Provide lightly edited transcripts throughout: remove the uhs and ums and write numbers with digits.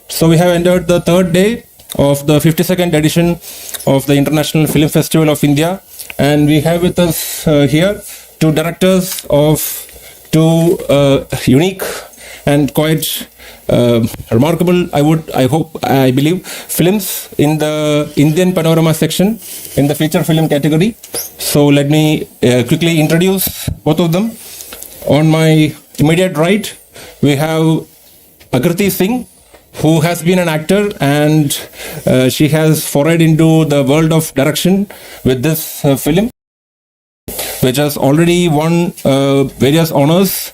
So we have entered the third day of the 52nd edition of the International Film Festival of India, and we have with us here two directors of two unique and quite remarkable, I believe, films in the Indian Panorama section in the feature film category. So let me quickly introduce both of them. On my immediate right, we have Akriti Singh, who has been an actor, and she has forayed into the world of direction with this film, which has already won various honors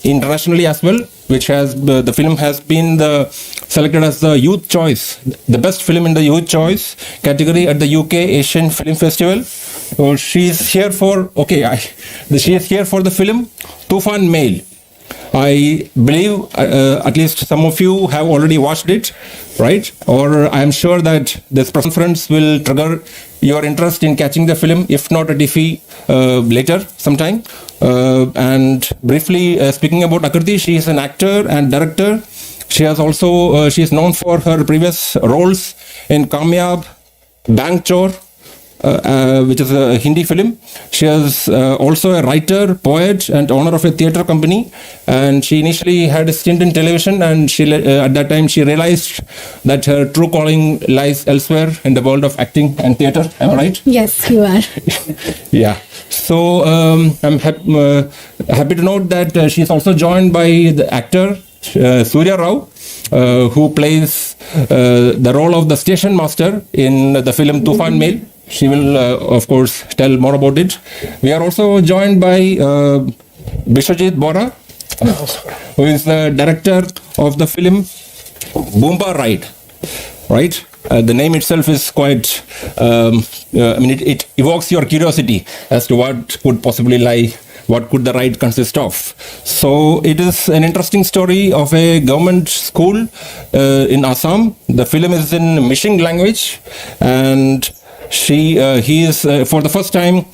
internationally as well, which has the film has been selected as the Youth Choice, the best film in the Youth Choice category at the UK Asian Film Festival. So she is here for the film Toofan Male. I believe at least some of you have already watched it, right? Or I am sure that this conference will trigger your interest in catching the film, if not at IFFI later sometime. And briefly speaking about Akriti, she is an actor and director. She is known for her previous roles in Kamyab, Bank Chor, which is a Hindi film. She is also a writer, poet, and owner of a theatre company. And she initially had a stint in television, and at that time she realized that her true calling lies elsewhere in the world of acting and theatre. Am I right? Yes, you are. Yeah. So I'm happy to note that she is also joined by the actor Surya Rao, who plays the role of the station master in the film Toofan Male. She will, of course, tell more about it. We are also joined by Bishwajit Bora, who is the director of the film Boomba Ride. Right? The name itself is quite, it evokes your curiosity as to what could possibly lie, what could the ride consist of. So it is an interesting story of a government school in Assam. The film is in Mishing language, and he is for the first time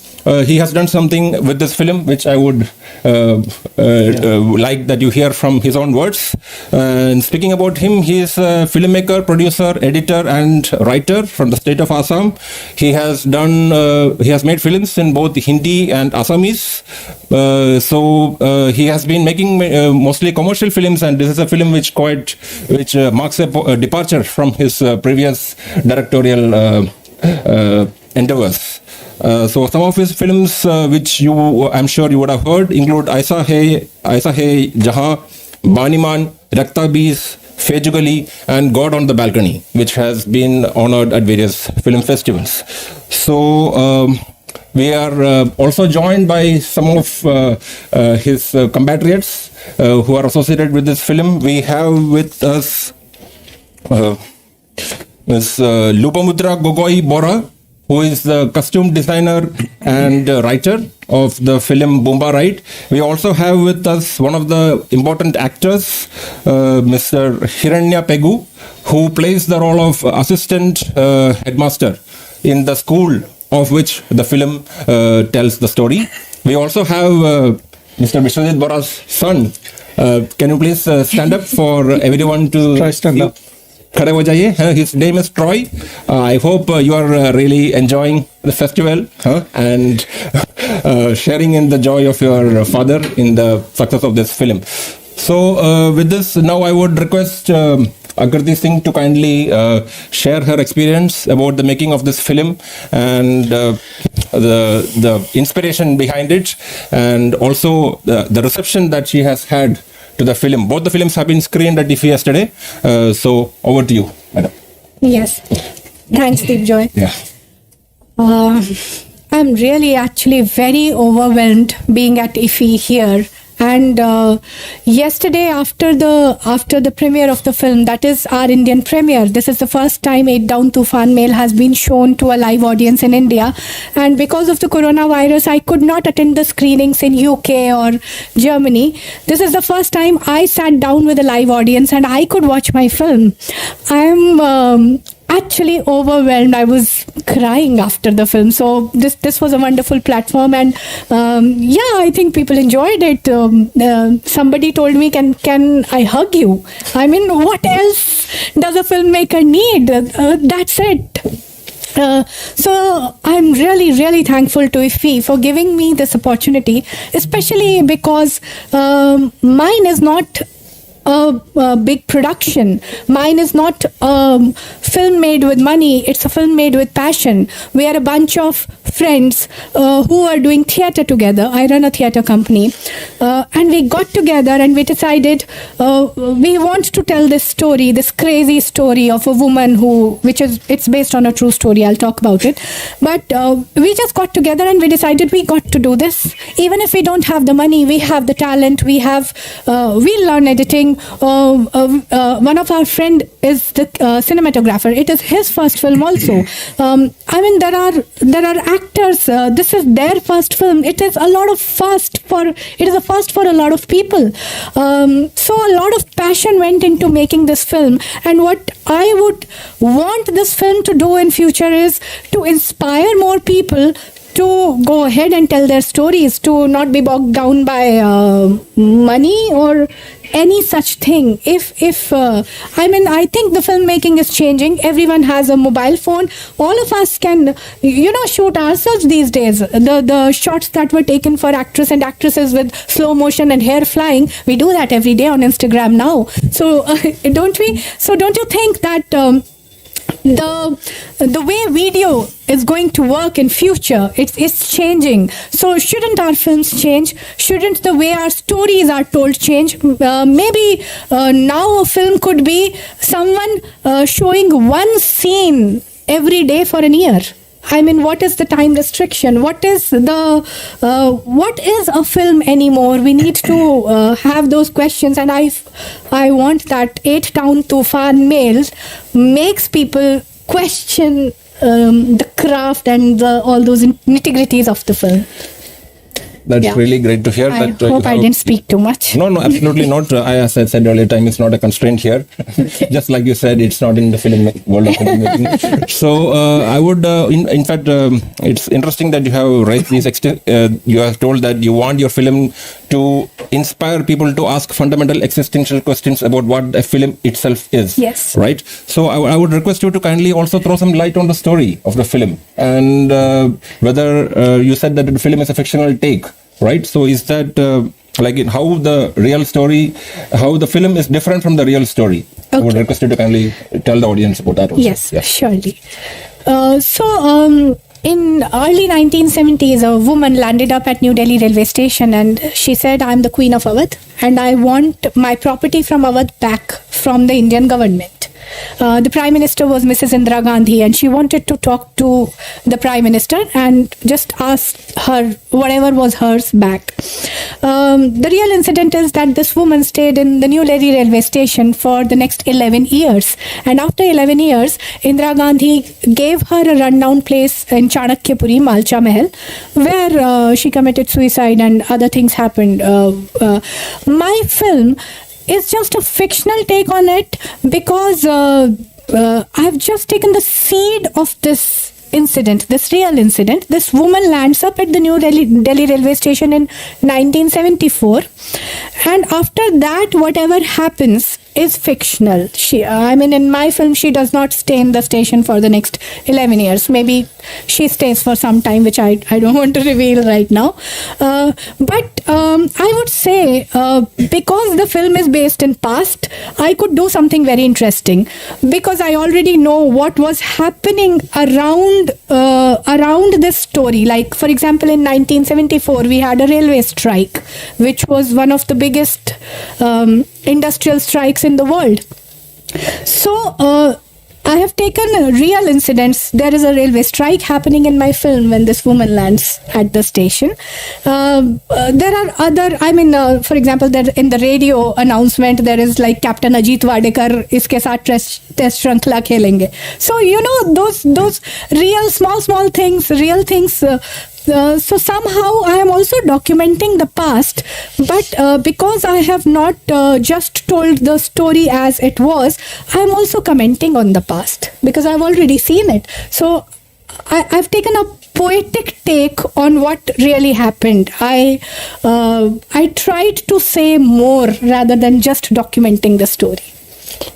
he has done something with this film which I would like that you hear from his own words. And speaking about him, he is a filmmaker, producer, editor, and writer from the state of Assam. He has made films in both Hindi and Assamese. So he has been making mostly commercial films, and this is a film which marks a departure from his previous directorial endeavors. So some of his films which I'm sure you would have heard include Aisa Hai Jahan, Baniman, Rakta Bees, Fejugali, and God on the Balcony, which has been honored at various film festivals. So we are also joined by some of his compatriots who are associated with this film. We have with us Ms. Lupamudra Gogoi Bora, who is the costume designer and writer of the film Boomba Ride. We also have with us one of the important actors, Mr. Hiranya Pegu, who plays the role of assistant headmaster in the school of which the film tells the story. We also have Mr. Bishwajit Bora's son. Can you please stand up for everyone to... Try stand up. His name is Troy. I hope you are really enjoying the festival and sharing in the joy of your father in the success of this film. So with this, now I would request Akriti Singh to kindly share her experience about the making of this film and the inspiration behind it, and also the reception that she has had to the film. Both the films have been screened at IFFI yesterday. So over to you, madam. Yes. Thanks, Deep Joy. Yeah. I'm really actually very overwhelmed being at IFFI here. And yesterday, after the premiere of the film, that is our Indian premiere, this is the first time 8 Down Toofan Male has been shown to a live audience in India. And because of the coronavirus, I could not attend the screenings in UK or Germany. This is the first time I sat down with a live audience and I could watch my film. actually overwhelmed. I was crying after the film. So this was a wonderful platform, and I think people enjoyed it. Somebody told me, "Can I hug you?" I mean, what else does a filmmaker need? That's it. So I'm really, really thankful to IFFI for giving me this opportunity, especially because mine is not a big production. Mine is not a film made with money. It's a film made with passion. We are a bunch of friends who are doing theatre together. I run a theatre company, and we got together and we decided we want to tell this story, this crazy story of a woman it's based on a true story. I'll talk about it. But we just got together and we decided we got to do this. Even if we don't have the money, we have the talent. We learn editing. One of our friend is the cinematographer. It is his first film also. I mean, there are actors. This is their first film. It is a first for a lot of people. So a lot of passion went into making this film. And what I would want this film to do in future is to inspire more people to go ahead and tell their stories, to not be bogged down by money or any such thing. I think the filmmaking is changing. Everyone has a mobile phone. All of us can, shoot ourselves these days. The shots that were taken for actors and actresses with slow motion and hair flying, we do that every day on Instagram now. So don't we? So don't you think that the way video is going to work in future, it's changing? So shouldn't our films change? Shouldn't the way our stories are told change? Maybe now a film could be someone showing one scene every day for an year. I mean, what is the time restriction? What is a film anymore? We need to have those questions, and I want that 8-town Toofan mail makes people question the craft and all those nitty-gritties of the film. That's really great to hear. I hope I didn't speak too much. No, absolutely not. As I said earlier, time is not a constraint here. Just like you said, it's not in the film world of filmmaking. So I would, in fact, it's interesting that you have raised these. You have told that you want your film to inspire people to ask fundamental existential questions about what a film itself is. Yes. Right. So I would request you to kindly also throw some light on the story of the film, and whether you said that the film is a fictional take. Right, so is that how the film is different from the real story? Okay. I would request you to kindly tell the audience about that also. Yes, surely. In early 1970s, a woman landed up at New Delhi railway station and she said, "I'm the Queen of Awadh and I want my property from Awadh back from the Indian government." The Prime Minister was Mrs. Indira Gandhi, and she wanted to talk to the Prime Minister and just ask her whatever was hers back. The real incident is that this woman stayed in the New Delhi railway station for the next 11 years. And after 11 years, Indira Gandhi gave her a rundown place in Chanakyapuri, Malcha Mahal, where she committed suicide and other things happened. My film is just a fictional take on it because I've just taken the seed of this incident, this real incident. This woman lands up at the New Delhi railway station in 1974, and after that, whatever happens is fictional. In my film, she does not stay in the station for the next 11 years. Maybe she stays for some time, which I don't want to reveal right now. But I would say, because the film is based in past, I could do something very interesting because I already know what was happening around this story. Like, for example, in 1974, we had a railway strike, which was one of the biggest industrial strikes in the world. So I have taken real incidents. There is a railway strike happening in my film when this woman lands at the station. There are other, for example, there in the radio announcement, there is like Captain Ajit Wadekar, iske saath test shrankhala khelenge. So, those real small things, real things so somehow I am also documenting the past, but because I have not just told the story as it was, I am also commenting on the past because I've already seen it. So I've taken a poetic take on what really happened. I tried to say more rather than just documenting the story.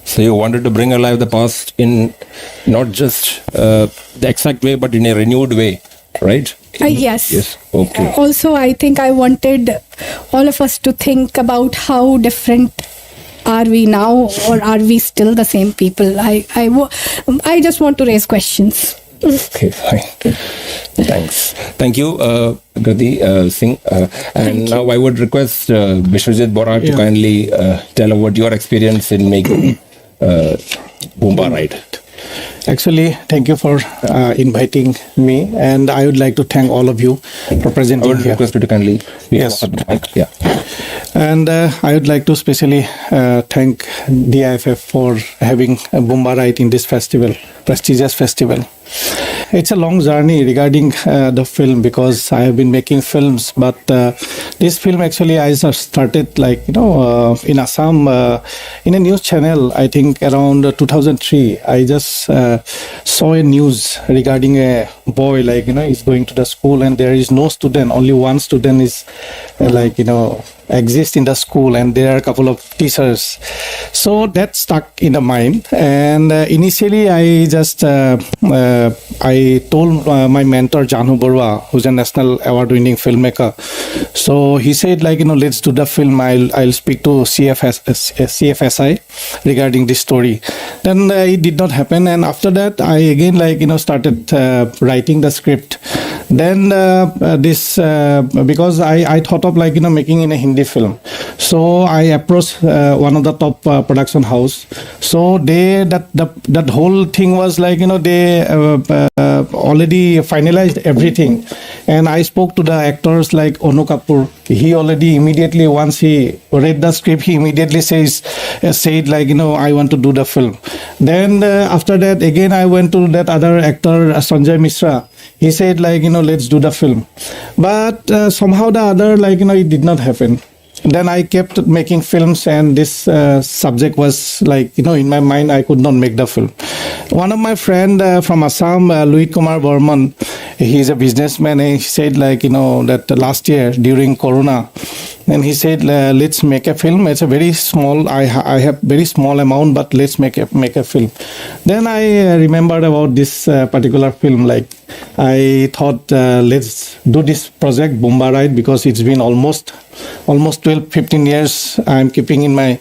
So you wanted to bring alive the past in not just the exact way, but in a renewed way, right? Yes. Yes. Okay. Also, I think I wanted all of us to think about how different are we now, or are we still the same people? I just want to raise questions. Okay, fine. Thanks. Thank you, Gati Singh. And now I would request Vishwajit Bora to kindly tell about your experience in making Boomba Ride. Actually, thank you for inviting me, and I would like to thank all of you for I presenting would here. request you to kindly. Yes. Yeah. And I would like to especially thank the IFF for having Boomba Ride in this festival, prestigious festival. It's a long journey regarding the film because I have been making films, but this film actually I just started in Assam in a news channel. I think around 2003. I just saw a news regarding a boy he's going to the school and there is no student. Only one student is exist in the school, and there are a couple of teachers. So that stuck in the mind, and initially I just I told my mentor Janu Barua, who's a national award-winning filmmaker. So he said let's do the film. I'll speak to CFSI regarding this story. Then it did not happen, and after that I again started writing the script. Then because I thought of making in a Hindi film, so I approached one of the top production house. So that whole thing was they already finalized everything, and I spoke to the actors like Onu Kapoor. He already immediately, once he read the script, he immediately said I want to do the film. Then after that again I went to that other actor Sanjay Mishra. He said let's do the film, but somehow the other it did not happen. Then I kept making films, and this subject was in my mind. I could not make the film. One of my friend from Assam, Louis Kumar Burman, he's a businessman, and he said that last year during Corona, and he said let's make a film. It's a very small. I have very small amount, but let's make a film. Then I remembered about this particular film. I thought let's do this project Boomba Ride, because it's been almost 12-15 years I'm keeping in my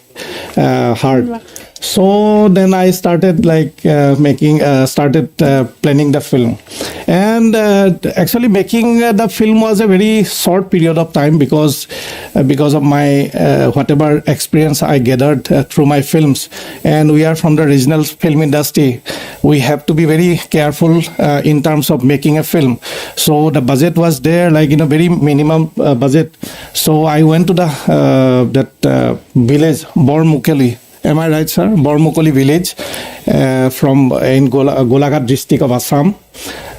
heart. So then I started planning the film, and actually making the film was a very short period of time because of my whatever experience I gathered through my films. And we are from the regional film industry. We have to be very careful in terms of making a film. So the budget was there, very minimum budget. So I went to the village Bormukeli. Am I right, sir? Bormukoli village from in Golaghat district of Assam.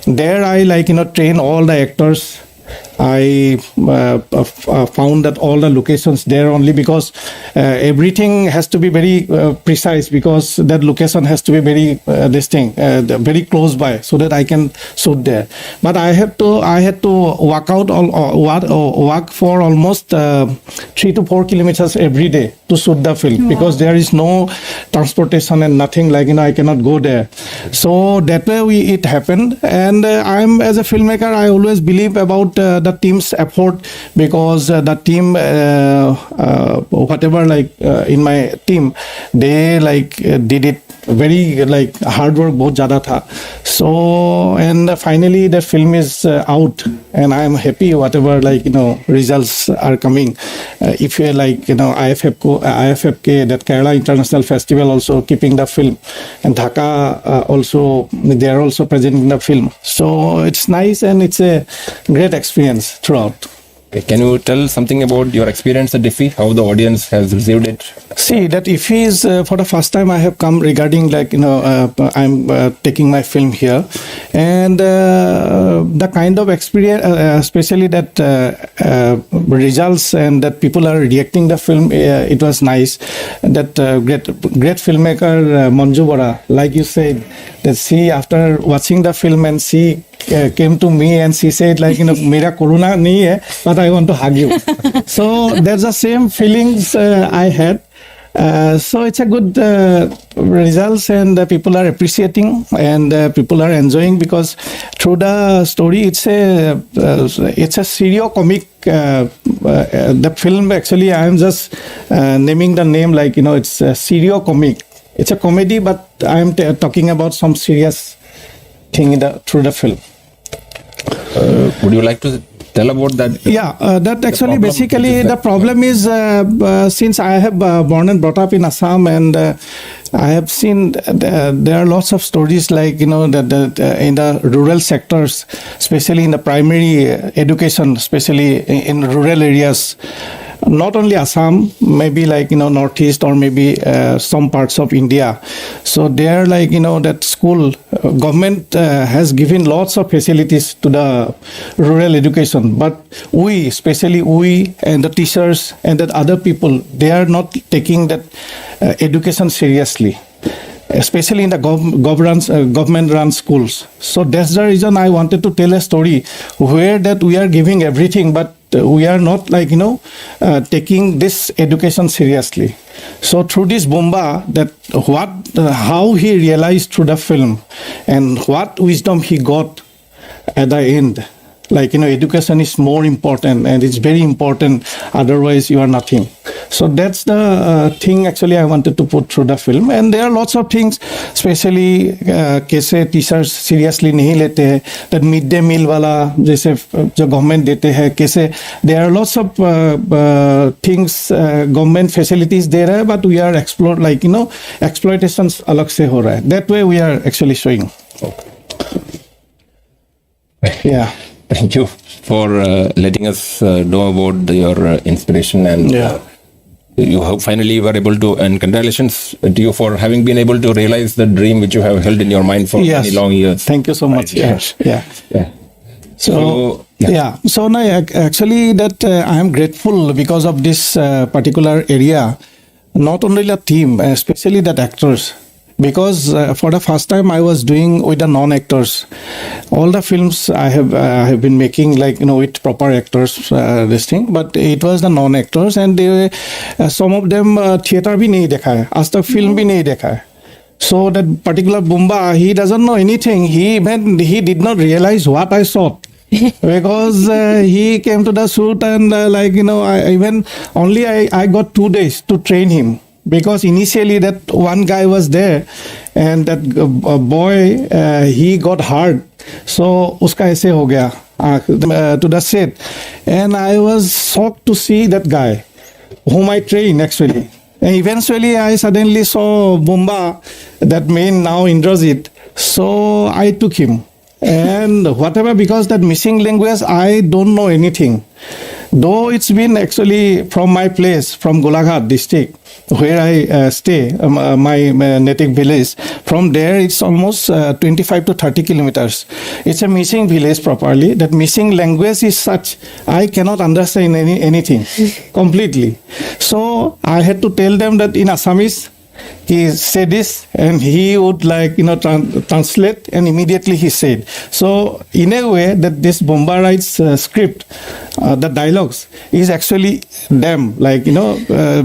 There I train all the actors. I found that all the locations there only, because everything has to be very precise, because that location has to be very very close by, so that I can shoot there. But I had to walk for almost 3 to 4 kilometers every day to shoot the film, because there is no transportation and nothing I cannot go there. So that way it happened. And I'm, as a filmmaker, I always believe about the team's effort, because the team whatever in my team, they did it very hard work, bahut zyada tha. So, and finally the film is out, and I am happy whatever results are coming. If you IFFK, that Kerala International Festival, also keeping the film, and Dhaka also, they are also presenting the film. So it's nice, and it's a great experience throughout. Okay, can you tell something about your experience at IFFI, how the audience has received it? See, that IFFI is for the first time I have come regarding I'm taking my film here, and the kind of experience, especially that results and that people are reacting the film, it was nice. That great filmmaker Manju Bora, like you said, that she after watching the film and she came to me and she said mera corona nahi hai, but I want to hug you. So there's the same feelings I had. So it's a good results, and people are appreciating, and people are enjoying, because through the story it's a serio comic. The film, actually I am just naming the name, it's a serio comic. It's a comedy, but I am talking about some serious thing through the film. Would you like to tell about that? Yeah, that actually basically the problem is since I have born and brought up in Assam, and I have seen there are lots of stories that in the rural sectors, especially in the primary education, especially in rural areas. Not only Assam, maybe Northeast, or maybe some parts of India. So there, that school government has given lots of facilities to the rural education, but especially we and the teachers and that other people, they are not taking that education seriously, especially in the government-run schools. So that's the reason I wanted to tell a story where that we are giving everything, but we are not taking this education seriously. So through this Boomba, how he realized through the film and what wisdom he got at the end. Education is more important, and it's very important, otherwise you are nothing. So that's the thing actually I wanted to put through the film. And there are lots of things, especially कैसे teachers seriously नहीं लेते हैं, that midday meal वाला जैसे जो government देते हैं, कैसे there are lots of things, government facilities दे रहा है, but we are exploitations अलग से हो रहा है. That way we are actually showing. Yeah. Thank you for letting us know about your inspiration, and you have finally were able to, and congratulations to you for having been able to realize the dream which you have held in your mind for many long years. Thank you so much. Right. Yeah. So now actually that I am grateful because of this particular area, not only the team, especially the actors. Because for the first time I was doing with the non-actors. All the films I have been making with proper actors, this thing, but it was the non-actors, and they some of them theater bhi nahi dekha hai, aaj tak film bhi nahi dekha hai. So that particular Boomba, he doesn't know anything. He did not realize what I saw. Because he came to the shoot, and I got 2 days to train him. Because initially that one guy was there, and that boy, he got hurt. So uska aise ho gaya to the set. And I was shocked to see that guy, whom I trained actually. And eventually I suddenly saw Boomba, that main now Indrajit. So I took him. And whatever, because that missing language, I don't know anything. Though it's been actually from my place, from Golaghat district, where I stay, my native village. From there, it's almost 25 to 30 kilometers. It's a missing village properly. That missing language is such, I cannot understand anything completely. So I had to tell them that in Assamese, he said this, and he would translate, and immediately he said. So in a way that this Boomba writes script, the dialogues is actually them,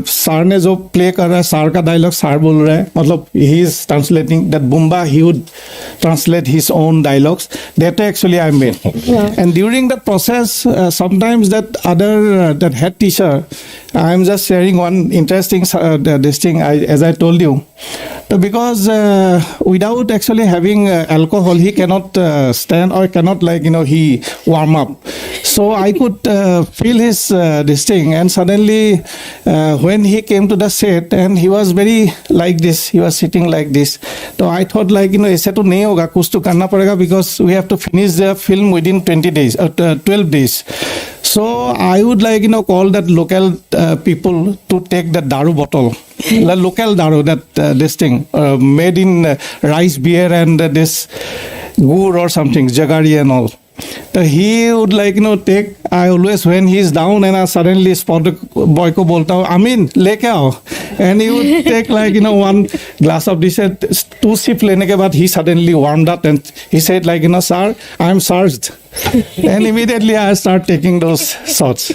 sir ne jo play kar raha hai, sir ka dialogue sir bol raha hai, matlab he is translating. That Boomba, he would translate his own dialogues. That actually I made. Yeah. And during the process, sometimes that head teacher, I am just sharing one interesting this thing, as I told you. Because without actually having alcohol, he cannot stand, or cannot he warm up. So I could feel his this thing, and suddenly when he came to the set, and he was very like this, he was sitting like this. So I thought aise to nahi hoga, kuch to karna padega, because we have to finish the film within 20 days, 12 days. So I would like, call that local people to take the daru bottle, the local daru, that this thing made in rice beer and this gur or something, jagari and all. So he would like, take, I always, when he's down and I suddenly spot a boy ko bolta hu, Amin, leke aao. And he would take like, one glass of this, 2 sip lene ke baad he suddenly warmed up and he said like, sir, I'm surged. And immediately I start taking those shots.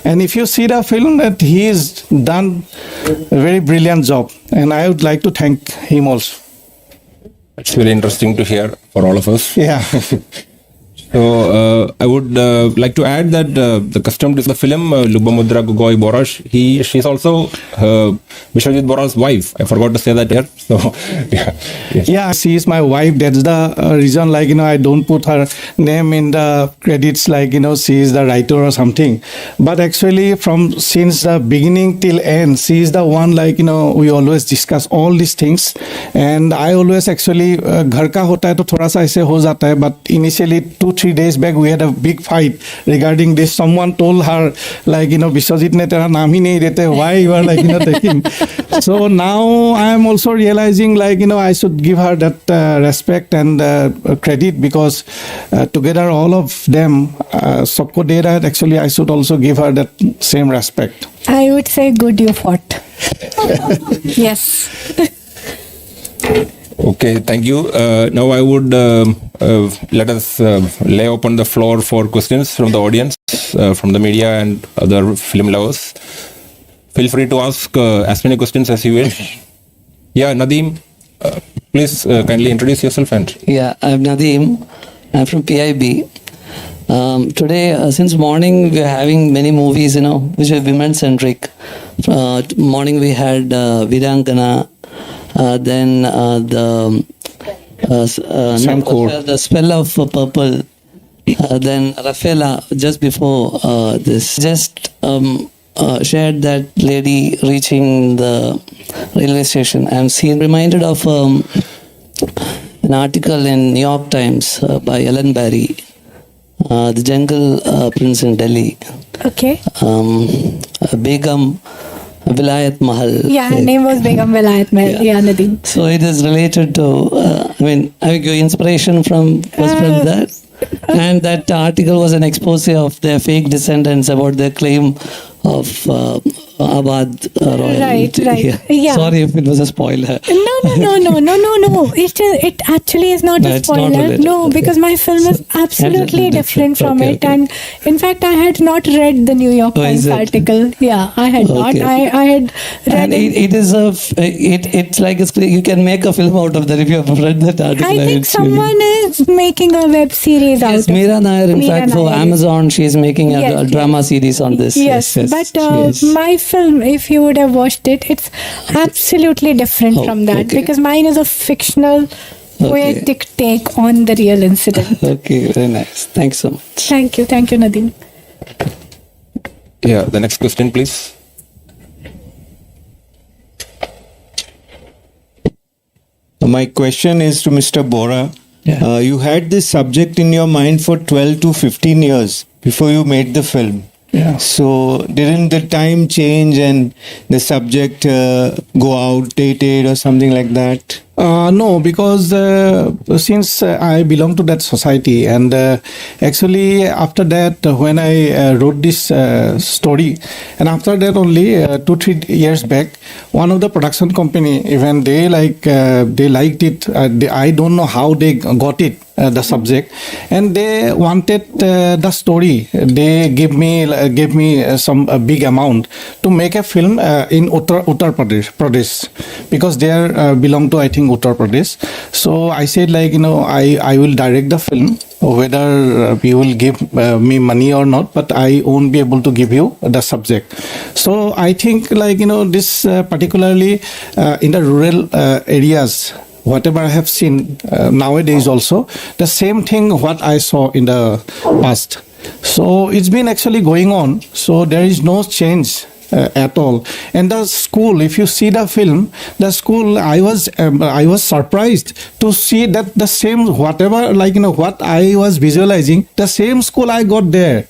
And if you see the film, that he's done a very brilliant job. And I would like to thank him also. It's very interesting to hear for all of us. Yeah. So I would like to add that the custom to the film, Lubamudra Gogoi Borash, she's also Vishwajit Bora's wife. I forgot to say that here. So yeah, yes. Yeah, she is my wife. That's the reason, like, I don't put her name in the credits, like, she is the writer or something. But actually, since the beginning till end, she is the one, like, we always discuss all these things. And I always actually, ghar ka hota hai to thoda sa aise ho jata hai. But initially, 2-3 days back, we had a big fight regarding this. Someone told her, like, Vishwajit ne tera naam hi nahi dete, why you are, like, taking. So now I am also realizing, like, I should give her that respect and credit, because together all of them, sabko de raha hai, actually I should also give her that same respect. I would say good you fought. Yes. Okay, thank you. Now I would let us lay open the floor for questions from the audience, from the media and other film lovers. Feel free to ask as many questions as you wish. Yeah, Nadeem, please kindly introduce yourself. And Yeah, I'm Nadeem. I'm from PIB. Today, since morning, we are having many movies, which are women-centric. Morning we had Virangana, then the Sankur. Spell of Purple, then Rafaela just before this. Just shared that lady reaching the railway station. I'm reminded of an article in New York Times by Ellen Barry, The Jungle Prince in Delhi. Okay. Begum Vilayat Mahal. Yeah, her name was Begum Vilayat Mahal. Yeah, Nadeem. So it is related to, your inspiration was from that. And that article was an expose of their fake descendants about their claim of Abad royalty. Right. Yeah. Sorry if it was a spoiler. No. It actually is not No, a it's not spoiler. related. No, Okay. because my film is absolutely different from Okay, it. okay. And in fact, I had not read the New York Oh, Times is it? article. Yeah, I had not. Okay. I had read And it is it's like you can make a film out of that if you have read that article. I think It's really- someone is making a web series out Yes, of Meera Nair, in Meera fact, for Nair. Amazon, she is making a Yes, drama series on this. Yes, but yes. my film, if you would have watched it, it's absolutely different Oh, from that, okay. because mine is a fictional, poetic take on the real incident. Okay, very nice. Thanks so much. Thank you, Nadeem. yeah, the next question, please. My question is to Mr. Bora. Yeah. You had this subject in your mind for 12 to 15 years before you made the film. Yeah. So didn't the time change and the subject go outdated or something like that? No, because since I belong to that society, and actually after that, when I wrote this story, and after that only 2-3 years back, one of the production company, even they liked it. I don't know how they got it, the subject, and they wanted the story. They gave me some big amount to make a film in Uttar Pradesh, because they belong to, I think, Uttar Pradesh. So I said, like, I will direct the film, whether you will give me money or not, but I won't be able to give you the subject. So I think, like, this particularly in the rural areas, whatever I have seen nowadays also, the same thing what I saw in the past. So it's been actually going on. So there is no change at all. And the school, if you see the film, the school, I was surprised to see that the same, whatever, like, what I was visualizing, the same school I got there.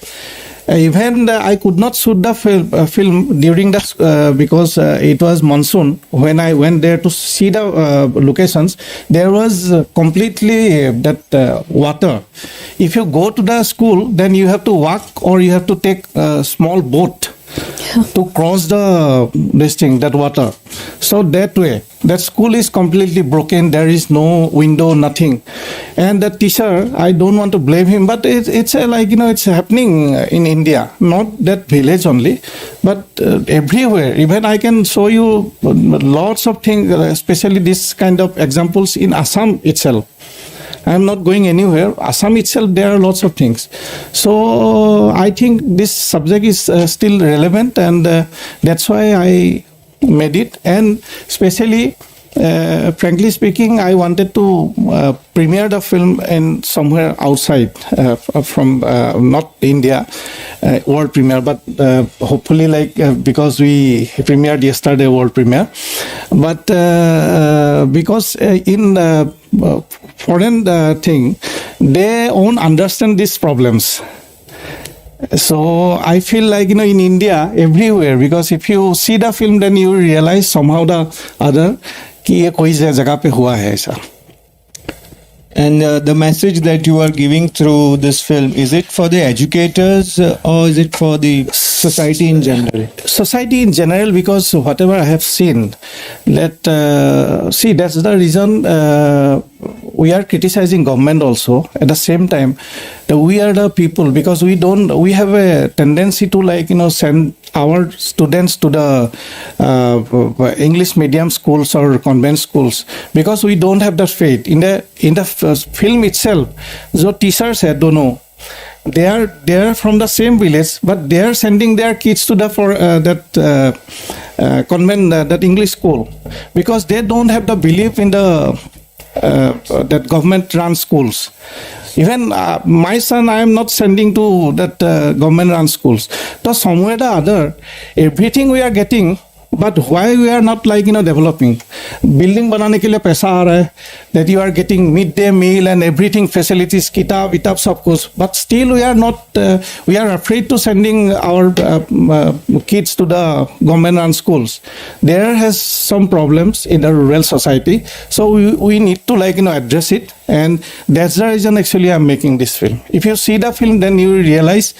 Even I could not shoot the film during the because it was monsoon. When I went there to see the locations, there was completely that water. If you go to the school, then you have to walk or you have to take a small boat to cross that water. So that way, that school is completely broken. There is no window, nothing. And the teacher, I don't want to blame him, but it's it's happening in India, not that village only, but everywhere. Even I can show you lots of things, especially this kind of examples in Assam itself. I am not going anywhere. Assam itself, there are lots of things. So I think this subject is still relevant, and that's why I made it. And especially, frankly speaking, I wanted to premiere the film in somewhere outside from not India, world premiere, but hopefully because we premiered yesterday world premiere. But because in foreign thing, they won't understand these problems. So I feel like, in India, everywhere, because if you see the film, then you realize somehow the other कि ये कोई जगह पे हुआ है ऐसा. And the message that you are giving through this film, is it for the educators or is it for the society in general? Society in general, because whatever I have seen, that's the reason we are criticizing government also. At the same time, we are the people, because we have a tendency to send our students to the English medium schools or convent schools, because we don't have that faith in the film itself. So teachers said, don't know. They are from the same village, but they are sending their kids to that convent, that English school, because they don't have the belief in that government-run schools. Even my son, I am not sending to that government-run schools. So somewhere or the other, everything we are getting, but why we are not developing? Building banane ke liye paisa aa raha hai, that you are getting midday meal and everything, facilities, kitab sab kuch, but still we are not. We are afraid to sending our kids to the government-run schools. There has some problems in the rural society, so we need to address it, and that's the reason actually I'm making this film. If you see the film, then you realize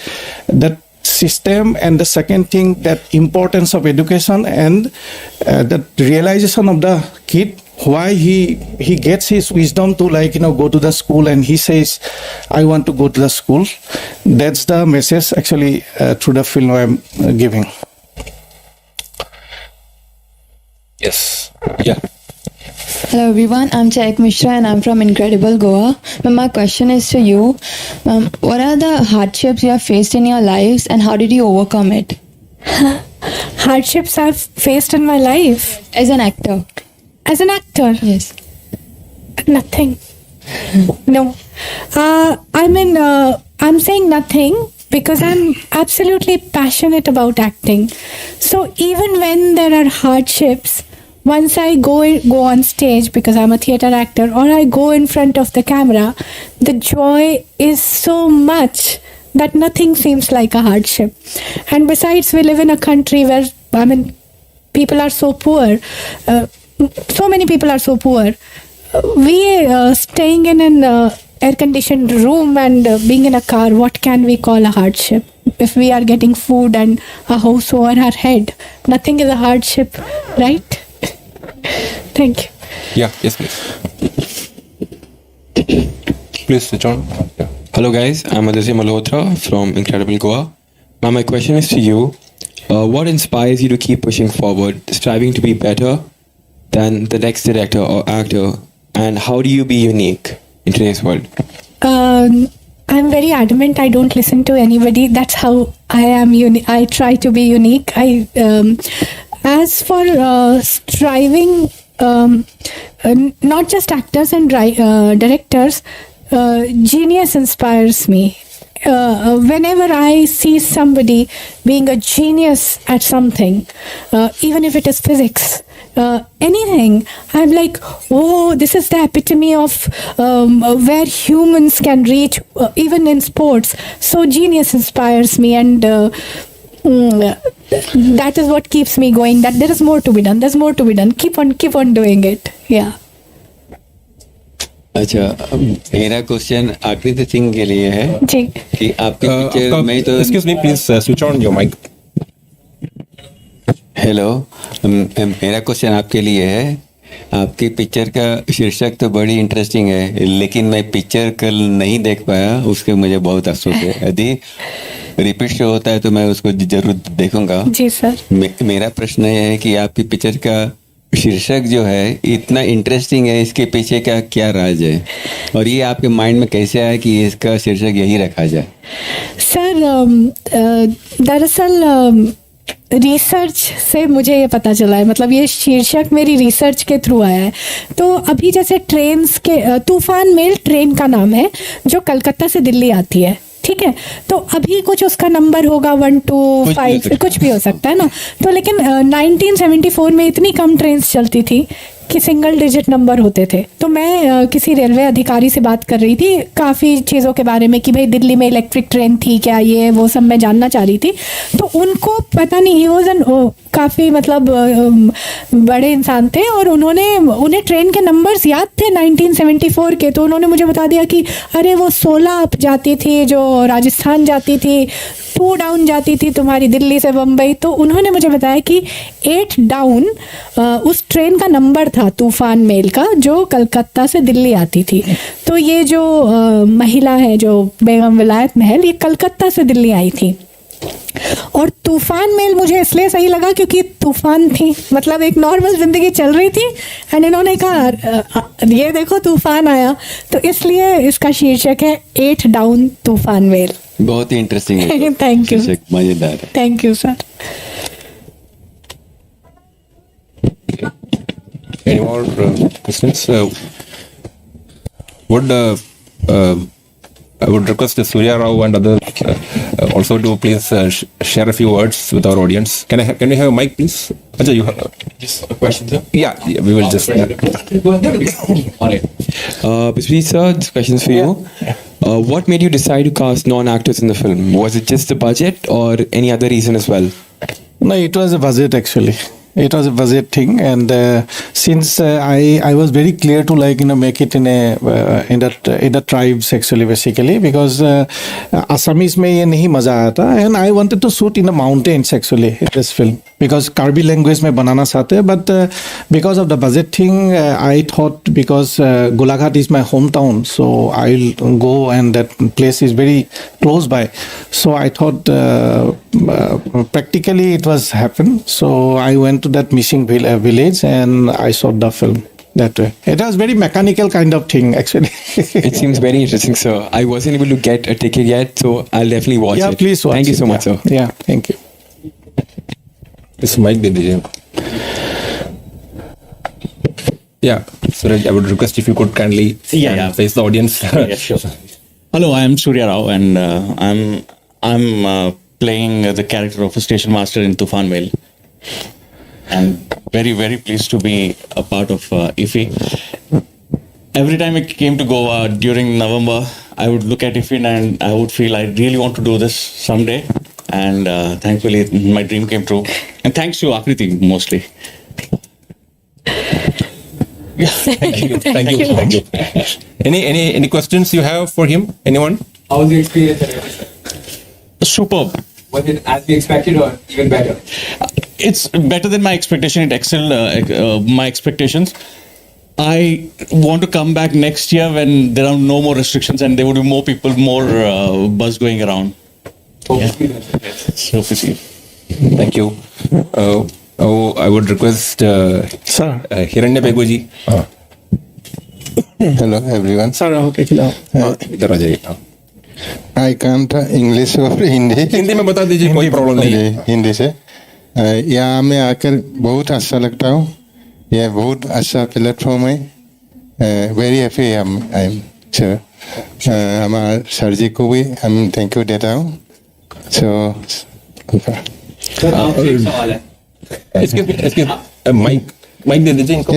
that system, and the second thing, that importance of education, and the realization of the kid, why he gets his wisdom to go to the school, and he says, I want to go to the school. That's the message actually through the film I'm giving. Yes. Yeah. Hello everyone, I'm Chaik Mishra and I'm from Incredible Goa. My question is to you. What are the hardships you have faced in your lives and how did you overcome it? Hardships I've faced in my life. As an actor? As an actor? Yes. Nothing. No. I'm saying nothing because I'm absolutely passionate about acting. So even when there are hardships, once I go on stage, because I'm a theatre actor, or I go in front of the camera, the joy is so much that nothing seems like a hardship. And besides, we live in a country where, people are so poor. So many people are so poor. We staying in an air-conditioned room and being in a car, what can we call a hardship? If we are getting food and a house over our head, nothing is a hardship, right? Thank you. Yeah, yes, please. Please, John. Yeah. Hello guys, I'm Aditya Malhotra from Incredible Goa. Now my question is to you. What inspires you to keep pushing forward, striving to be better than the next director or actor? And how do you be unique in today's world? I'm very adamant. I don't listen to anybody. That's how I am. I try to be unique. As for striving, not just actors and directors, genius inspires me. whenever I see somebody being a genius at something, even if it is physics, anything, I'm like, oh, this is the epitome of where humans can reach, even in sports. So genius inspires me, and that is what keeps me going. That there is more to be done. There's more to be done. Keep on doing it. Yeah. अच्छा, मेरा question आकृति सिंह के लिए है जी. कि आपकी picture में तो Excuse me, please switch on your mic. Hello, मेरा क्वेश्चन आपके लिए है. आपकी पिक्चर का शीर्षक तो बड़ी इंटरेस्टिंग है, लेकिन मैं पिक्चर कल नहीं देख पाया, उसके मुझे बहुत अफसोस है. यदि रिपीट शो होता है तो मैं उसको जरूर देखूंगा. जी सर. मेरा प्रश्न ये है कि आपकी पिक्चर का शीर्षक जो है इतना इंटरेस्टिंग है, इसके पीछे का क्या राज है, और ये आपके माइंड में कैसे आया कि इसका शीर्षक यही रखा जाए? सर, दरअसल रिसर्च से मुझे ये पता चला है, मतलब ये शीर्षक मेरी रिसर्च के थ्रू आया है. तो अभी जैसे ट्रेन्स के, तूफान मेल ट्रेन का नाम है जो कलकत्ता से दिल्ली आती है, ठीक है. तो अभी कुछ उसका नंबर होगा 1 2 5, कुछ भी हो सकता है ना. तो लेकिन 1974 में इतनी कम ट्रेन्स चलती थी कि सिंगल डिजिट नंबर होते थे. तो मैं किसी रेलवे अधिकारी से बात कर रही थी काफ़ी चीज़ों के बारे में कि भाई दिल्ली में इलेक्ट्रिक ट्रेन थी क्या, ये वो सब मैं जानना चाह रही थी. तो उनको पता नहीं, ही वॉज एन काफ़ी मतलब बड़े इंसान थे, और उन्हें ट्रेन के नंबर्स याद थे 1974 के. तो उन्होंने मुझे बता दिया कि अरे वो 16 अप जाती थी जो राजस्थान जाती थी, 2 डाउन जाती थी तुम्हारी दिल्ली से बम्बई. तो उन्होंने मुझे बताया कि 8 डाउन उस ट्रेन का नंबर था तूफान मेल का, जो कलकत्ता से दिल्ली आती थी. तो ये जो महिला है जो बेगम विलायत महल, ये कलकत्ता से दिल्ली आई थी. और तूफान मेल मुझे इसलिए सही लगा क्योंकि तूफान थी, मतलब एक नॉर्मल जिंदगी चल रही थी, एंड इन्होंने कहा ये देखो तूफान आया, तो इसलिए इसका शीर्षक है 8 डाउन तूफान मेल. बहुत ही इंटरेस्टिंग है. Thank you. मजेदार है. Thank you sir. Any more questions? I would request Surya Rao and others also to please share a few words with our audience. Can we have a mic, please? Ajay, you have Just a question, sir. yeah, we will just. All right. Please, sir, this question is for you. What made you decide to cast non-actors in the film? Was it just the budget or any other reason as well? No, it was a budget actually. It was a budget thing, and since I was very clear to make it in the tribes actually, basically because Assamese में ये नहीं मजा आया था, and I wanted to shoot in the mountains actually in this film because Karbi language में बनाना चाहते हैं, but because of the budget thing I thought because Golaghat is my hometown, so I'll go, and that place is very close by, so I thought practically it was happen, so I went to that missing village and I shot the film that way. It was very mechanical kind of thing actually. It seems very interesting, sir. I wasn't able to get a ticket yet, so I'll definitely watch Yeah, it. please watch Thank you it, so much, yeah. sir. Yeah, thank you. This mic दे दीजिए. Yeah, Suraj, I would request if you could kindly face the audience. Yeah, sure. Hello, I am Surya Rao, and I'm playing the character of a station master in Toofan Mail. And very, very pleased to be a part of IFFI. Every time I came to Goa during November, I would look at IFFI and I would feel I really want to do this someday. And thankfully, my dream came true. And thanks to Akriti mostly. Thank you. Any questions you have for him? Anyone? How was the experience? Superb. Was it as we expected or even better? It's better than my expectation. It excelled my expectations. I want to come back next year when there are no more restrictions and there would be more people, more buzz going around. So busy. Thank you. I would request Sir. Hiranya Beguji. Hello everyone. Sir, okay, इधर आ जाइए. I can't English or Hindi. Hindi में बता दीजिए, कोई problem नहीं है. हिंदी से यहाँ में आकर बहुत अच्छा लगता हूँ. यह बहुत अच्छा प्लेटफॉर्म है. Very happy I am. So, हमारे सर जी को भी हम थैंक यू देता हूँ. So, इसके माइक दे दीजिए इनको.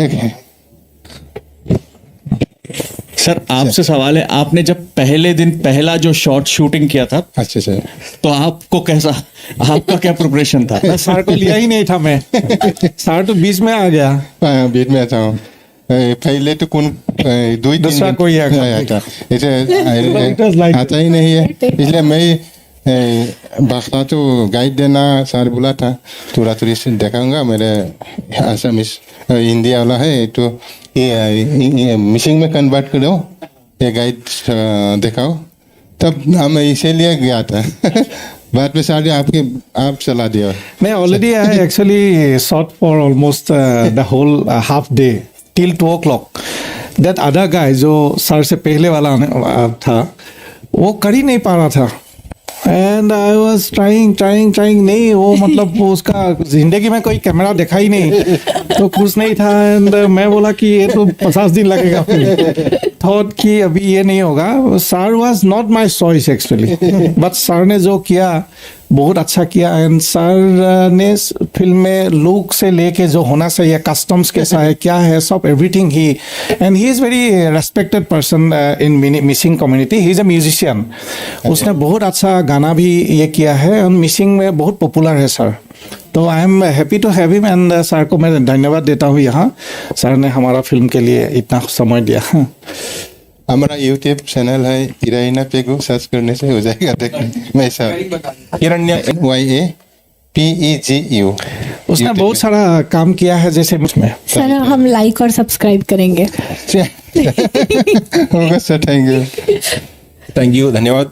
सर आपसे सवाल है, आपने जब पहले दिन पहला जो शॉट शूटिंग किया था, अच्छा सर. तो आपको कैसा, आपका क्या प्रिपरेशन था? सर को लिया ही नहीं था मैं. सर तो बीच में आ गया. बीच में आता हूँ. पहले तो कौन दूसरा कोई आया था. इसे आता ही नहीं है, इसलिए मैं बाखला तो गाइड देना सर बोला था. थोड़ा थोड़ी से दिखाऊंगा. मेरे आसामिस हिंदी वाला है तो ये मिसिंग में कन्वर्ट करो, ये गाइड दिखाओ. तब हम इसीलिए गया था. बाद में सारे आप चला दिया. मैं already I actually shot for almost the whole half day till 2 o'clock. That other guy जो सर से पहले वाला था वो कर ही नहीं पा रहा था. एंड आई वॉज ट्राइंग नहीं, वो मतलब वो उसका जिंदगी में कोई कैमरा देखा ही नहीं तो कुछ नहीं था. एंड मैं बोला कि ये तो 50 दिन लगेगा. फिर थॉट कि अभी ये नहीं होगा. Sir was not my choice actually, but sir ने जो किया बहुत अच्छा किया. एंड सर ने फिल्म में लुक से लेके जो होना चाहिए, कस्टम्स कैसा है, क्या है, सब everything he. And he is very respected person in missing community. He is a musician. उसने बहुत अच्छा गाना भी ये किया है और मिसिंग में बहुत पॉपुलर है सर. तो I am happy to have him. And sir को मैं धन्यवाद देता हूँ यहाँ. सर ने हमारा फिल्म के लिए इतना समय दिया. हमारा यूट्यूब चैनल है हिराइना पेगू, सर्च करने से हो जाएगा. देखने मैं सर हिरण्य YAPEGU. उसने बहुत सारा काम किया है जैसे में. सर हम लाइक और सब्सक्राइब करेंगे. होगा सर. Thank you, धन्यवाद.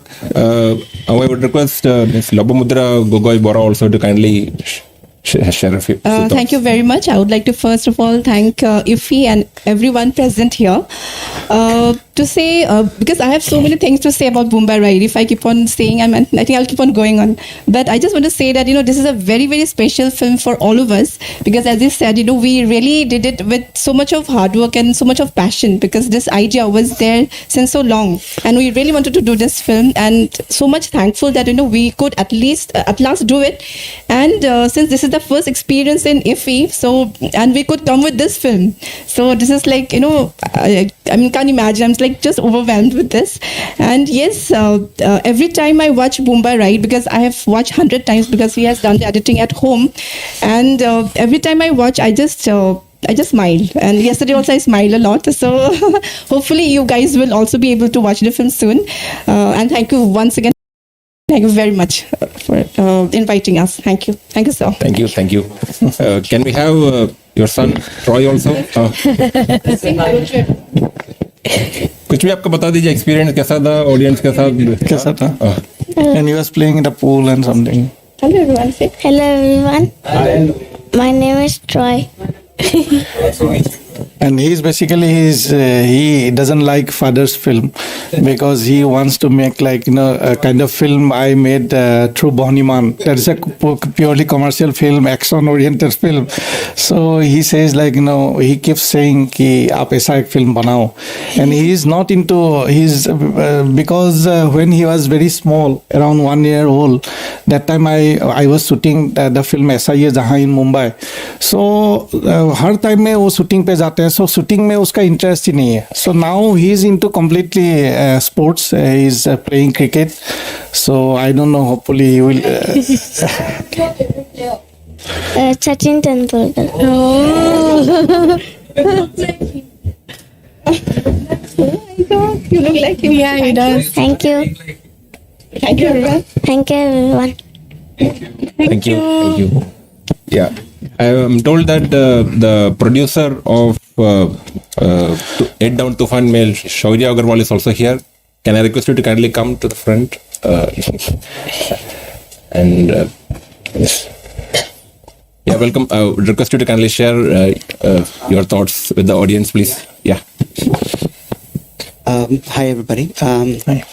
I would request Ms. Lobomudra Gogoi Bora also to kindly share a few thoughts. Thank you very much. I would like to first of all thank IFFI and everyone present here. To say, because I have so many things to say about Boomba, right? If I keep on saying, I think I'll keep on going on. But I just want to say that, this is a very, very special film for all of us. Because as you said, we really did it with so much of hard work and so much of passion. Because this idea was there since so long. And we really wanted to do this film. And so much thankful that, we could at last do it. And since this is the first experience in IFFI, and we could come with this film. So this is like, I mean, can't imagine. I'm like just overwhelmed with this. And yes, every time I watch Boomba, right, because I have watched 100 times because he has done the editing at home. And every time I watch, I just smile. And yesterday also I smiled a lot. So hopefully you guys will also be able to watch the film soon. And thank you once again. Thank you very much for inviting us. Thank you. Thank you, sir. Thank you. Can we have your son Troy also? कुछ भी आपको बता दीजिए, experience कैसा था, audience के साथ कैसा था. And he was playing in the pool and something. Hello everyone. Hello everyone. My name is Troy. And he's basically he doesn't like father's film because he wants to make like a kind of film I made through Bohniman. That is a purely commercial film, action oriented film. So he says like he keeps saying कि आप ऐसा एक film बनाओ. And he is not into his because when he was very small, around 1 year old, that time I was shooting the film ऐसा ही है जहाँ in Mumbai. So her time में वो शूटिंग पे जाते हैं. So shooting में उसका इंटरेस्ट ही नहीं है. So now he is into completely sports. He is playing cricket. So I don't know. Hopefully he will. Sachin Tendulkar. Oh. You look like him. Yeah, he does. Thank you. Thank you everyone. Thank you everyone. Thank you. Yeah, I am told that the producer of Head Down Toofan Mail, Shaurya Agarwal, is also here. Can I request you to kindly come to the front? And yes. Yeah, welcome. I would request you to kindly share your thoughts with the audience, please. Yeah. Hi everybody. Hi.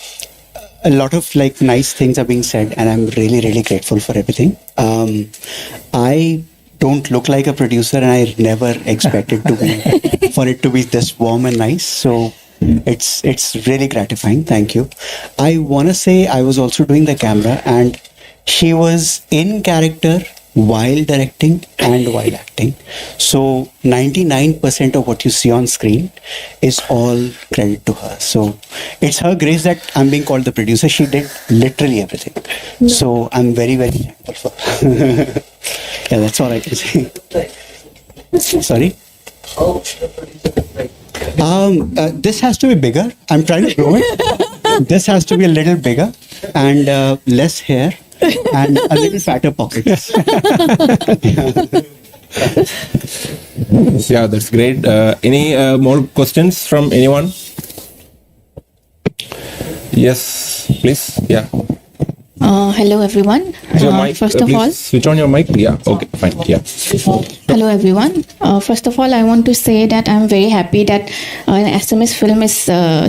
A lot of nice things are being said, and I'm really, really grateful for everything. I don't look like a producer, and I never expected for it to be this warm and nice. So It's really gratifying. Thank you. I want to say I was also doing the camera, and she was in character while directing and while acting. So 99% of what you see on screen is all credit to her. So it's her grace that I'm being called the producer. She did literally everything. So I'm very, very thankful for her. Yeah, that's all I can say. Sorry? This has to be bigger. I'm trying to grow it. This has to be a little bigger and less hair and a little fatter pockets. Yeah, that's great. Any more questions from anyone? Yes, please. Yeah. Hello everyone. Your mic, First of please all, switch on your mic. Yeah. Okay. Fine. Yeah. hello everyone. First of all, I want to say that I'm very happy that an SMS film is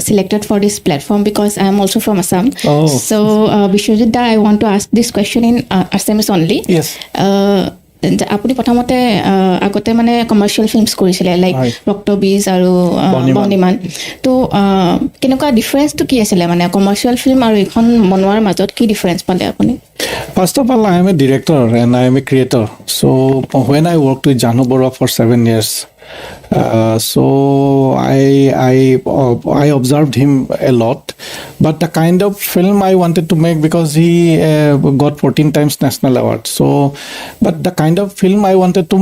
selected for this platform because I'm also from Assam. Oh. So, Bishwajit, I want to ask this question in SMS only. Yes. আপুনি প্ৰথমতে আগতে মানে commercial films কৰিছিলে like ৰক্ত বীজ আৰু বনিমান তো কেনেকুৱা ডিফাৰেঞ্চটো কি আছিলে মানে কমাৰ্চিয়েল ফিল্ম আৰু এখন বনোৱাৰ মাজত কি ডিফাৰেঞ্চ পালে আপুনি? First of all, I am a director and I am a creator. So when I worked with Janu Bora for 7 years, so I observed him a lot. But the kind of film I wanted to make, because he got 14 times national award. So, but the kind of film I wanted to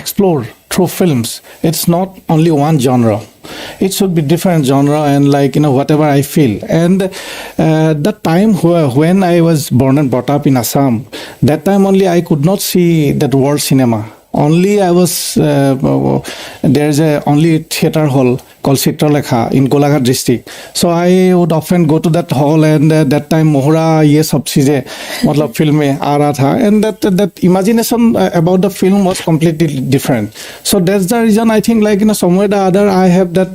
explore through films, it's not only one genre. It should be different genre and whatever I feel. And the time when I was born and brought up in Assam, that time only I could not see that world cinema. Only I was there's a only theater hall called Chitralekha in Golaghat district. So I would often go to that hall, and that time Mohra ye sab cheeze matlab film mein aa raha tha, and that imagination about the film was completely different. So that's the reason I think somewhere or other I have that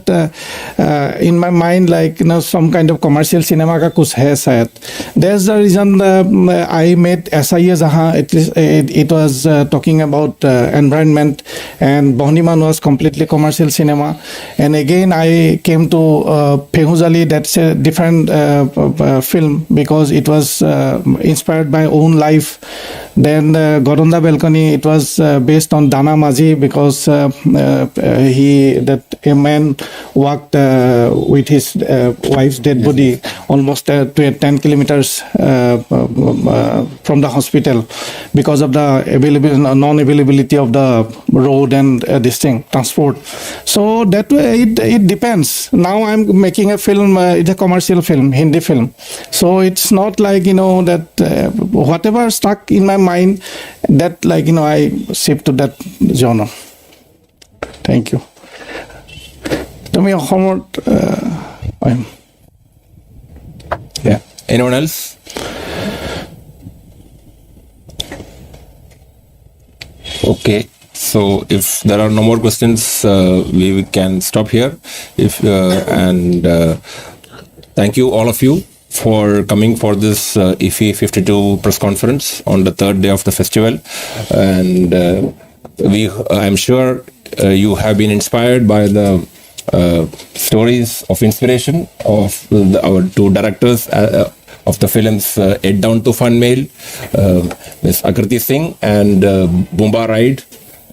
in my mind some kind of commercial cinema ka kuch hai shayad. That's the reason I made SIA jahan it was talking about environment, and Bohniman was completely commercial cinema. And again I came to Phehuzali, that's a different film because it was inspired by own life. Then Goronda Balcony, it was based on Dana Maji because a man walked with his wife's dead body almost 10 kilometers from the hospital because of the non-availability of the road and this thing, transport. So that way it depends. Now I'm making a film, it's a commercial film, Hindi film. So it's not that whatever stuck in my mind, that I shift to that genre. Thank you. Tumi Ahomot, Yeah. Anyone else? Okay. So if there are no more questions, we can stop here. Thank you all of you for coming for this IFFI 52 press conference on the third day of the festival. And I'm sure you have been inspired by the stories of inspiration of our two directors of the films Head Down Toofan Mail, Ms. Akriti Singh and Boomba Ride,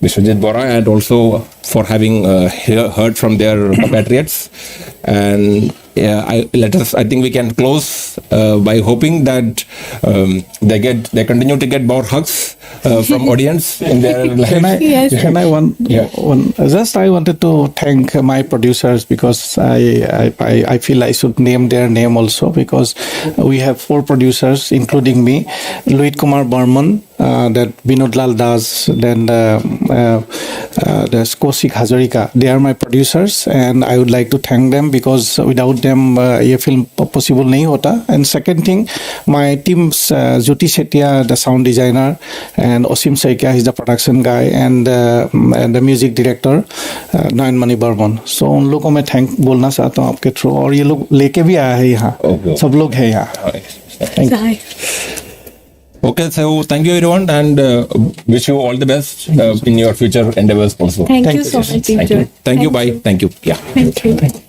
Vishwajit Bora, and also for having heard from their compatriots. And I think we can close by hoping that they continue to get more hugs from audience in their life. Can I I wanted to thank my producers because I feel I should name their name also, because we have 4 producers including me, Luit Kumar Burman, that Binod Lal Das, then there's Kosik Hazarika. They are my producers and I would like to thank them because without them ye film possible nahi hota. And second thing, my teams, Jyoti Setia, the sound designer, and Osim Saikia, he's the production guy, and the music director, Nayan Mani Burman. So उन लोगों को मैं thank बोलना चाहता हूँ आपके through, और ये लोग लेके भी आया है यहाँ, सब लोग हैं यहाँ. Thank you. Okay, so thank you everyone, and wish you all the best in your future endeavors also. Thank you so much, Thank you. teacher. Thank you. Bye. Thank you. Yeah. Thank you.